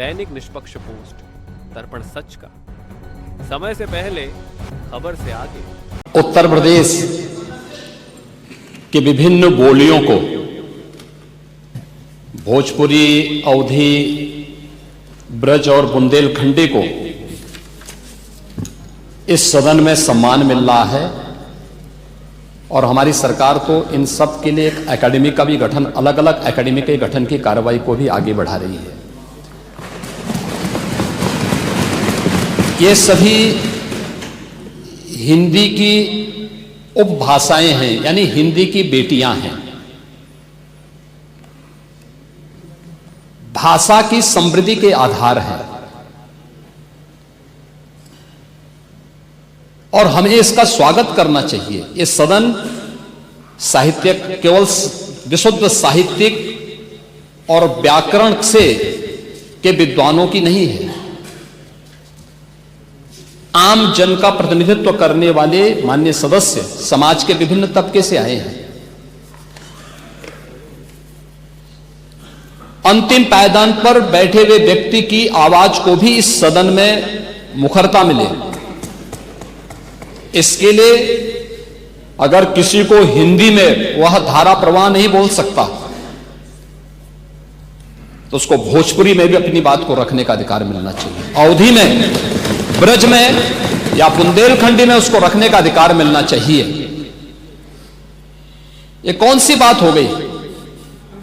दैनिक निष्पक्ष पोस्ट, दर्पण सच का, समय से पहले, खबर से आगे। उत्तर प्रदेश की विभिन्न बोलियों को, भोजपुरी, अवधी, ब्रज और बुंदेलखंडी को इस सदन में सम्मान मिल रहा है और हमारी सरकार तो इन सब के लिए एक एकेडमी का भी गठन, अलग अलग एकेडमी के गठन की कार्रवाई को भी आगे बढ़ा रही है। ये सभी हिंदी की उपभाषाएं हैं, यानी हिंदी की बेटियां हैं। भाषा की समृद्धि के आधार हैं और हमें इसका स्वागत करना चाहिए। ये सदन साहित्यिक, केवल विशुद्ध साहित्यिक और व्याकरण से के विद्वानों की नहीं है, आम जन का प्रतिनिधित्व करने वाले माननीय सदस्य समाज के विभिन्न तबके से आए हैं। अंतिम पायदान पर बैठे हुए व्यक्ति की आवाज को भी इस सदन में मुखरता मिले, इसके लिए अगर किसी को हिंदी में वह धारा प्रवाह नहीं बोल सकता तो उसको भोजपुरी में भी अपनी बात को रखने का अधिकार मिलना चाहिए। अवधी में, ब्रज में या बुंदेलखंडी में उसको रखने का अधिकार मिलना चाहिए। ये कौन सी बात हो गई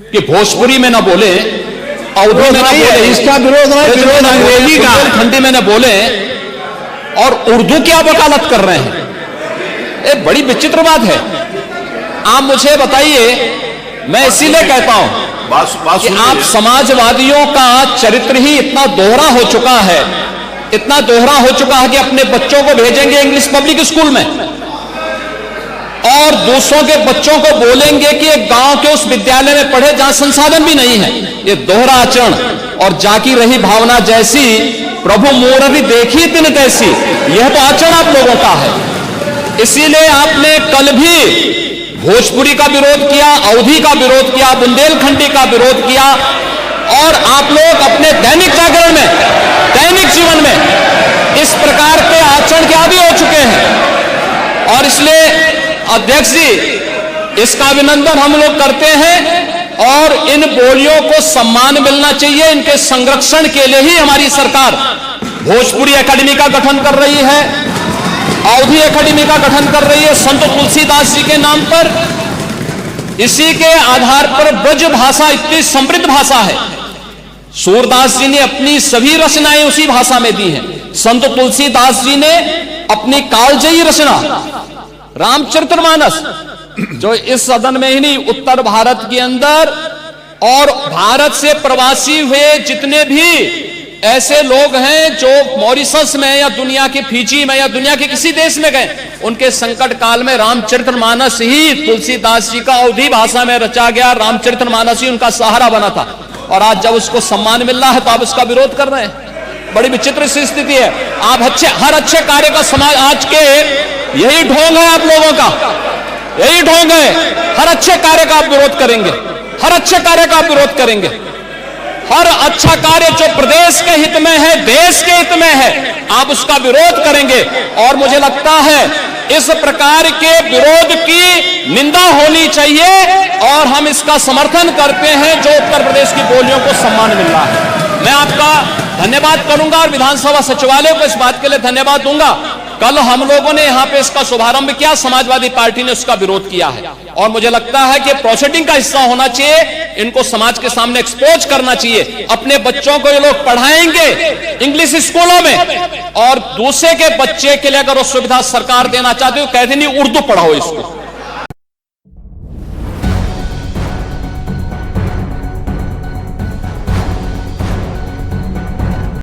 कि भोजपुरी में ना बोले, अवधी में ना बोले, इसका विरोध अंग्रेजी का, बुंदेलखंडी में ना बोले और उर्दू की आप वकालत कर रहे हैं। ये बड़ी विचित्र बात है। आप मुझे बताइए, मैं इसीलिए कहता हूं कि आप समाजवादियों का चरित्र ही इतना दोहरा हो चुका है, इतना दोहरा हो चुका है कि अपने बच्चों को भेजेंगे इंग्लिश पब्लिक स्कूल में और दूसरों के बच्चों को बोलेंगे कि एक गांव के उस विद्यालय में पढ़े जहां संसाधन भी नहीं है। ये दोहरा आचरण और जाकी रही भावना जैसी प्रभु मोररी देखी तिन तैसी, यह तो आचरण आप लोगों का है। इसीलिए आपने कल भी भोजपुरी का विरोध किया, अवधी का विरोध किया, बुंदेलखंडी का विरोध किया और आप लोग अपने दैनिक जागरण में, दैनिक जीवन में इस प्रकार के आचरण के आदी हो चुके हैं। और इसलिए अध्यक्ष जी, इसका अभिनंदन हम लोग करते हैं और इन बोलियों को सम्मान मिलना चाहिए। इनके संरक्षण के लिए ही हमारी सरकार भोजपुरी एकेडमी का गठन कर रही है, अवधी एकेडमी का गठन कर रही है संत तुलसीदास जी के नाम पर। इसी के आधार पर ब्रज भाषा इतनी समृद्ध भाषा है। सूरदास जी ने अपनी सभी रचनाएं उसी भाषा में दी हैं। संत तुलसीदास जी ने अपनी कालजयी रचना रामचरितमानस, जो इस सदन में ही नहीं, उत्तर भारत के अंदर और भारत से प्रवासी हुए जितने भी ऐसे लोग हैं जो मॉरिशस में या दुनिया के फिजी में या दुनिया के किसी देश में गए, उनके संकट काल में रामचरितमानस ही तुलसीदास जी का अवधी भाषा में रचा गया रामचरितमानस ही उनका सहारा बना था। और आज जब उसको सम्मान मिल रहा है तो आप उसका विरोध कर रहे हैं। बड़ी विचित्र सी स्थिति है। आप हर अच्छे कार्य का समाज, आज के यही ढोंग है आप लोगों का, यही ढोंग है। हर अच्छे कार्य का आप विरोध करेंगे, हर अच्छे कार्य का आप विरोध करेंगे। हर अच्छा कार्य जो प्रदेश के हित में है, देश के हित में है, आप उसका विरोध करेंगे। और मुझे लगता है इस प्रकार के विरोध की निंदा होनी चाहिए और हम इसका समर्थन करते हैं जो उत्तर प्रदेश की बोलियों को सम्मान मिल रहा है। मैं आपका धन्यवाद करूंगा और विधानसभा सचिवालय को इस बात के लिए धन्यवाद दूंगा। कल हम लोगों ने यहां पे इसका शुभारंभ किया, समाजवादी पार्टी ने उसका विरोध किया है और मुझे लगता है कि प्रोसीडिंग का हिस्सा होना चाहिए। इनको समाज के सामने एक्सपोज करना चाहिए। अपने बच्चों को ये लोग पढ़ाएंगे इंग्लिश स्कूलों में और दूसरे के बच्चे के लिए अगर वो सुविधा सरकार देना चाहती हो, कहते नहीं उर्दू पढ़ाओ इसको।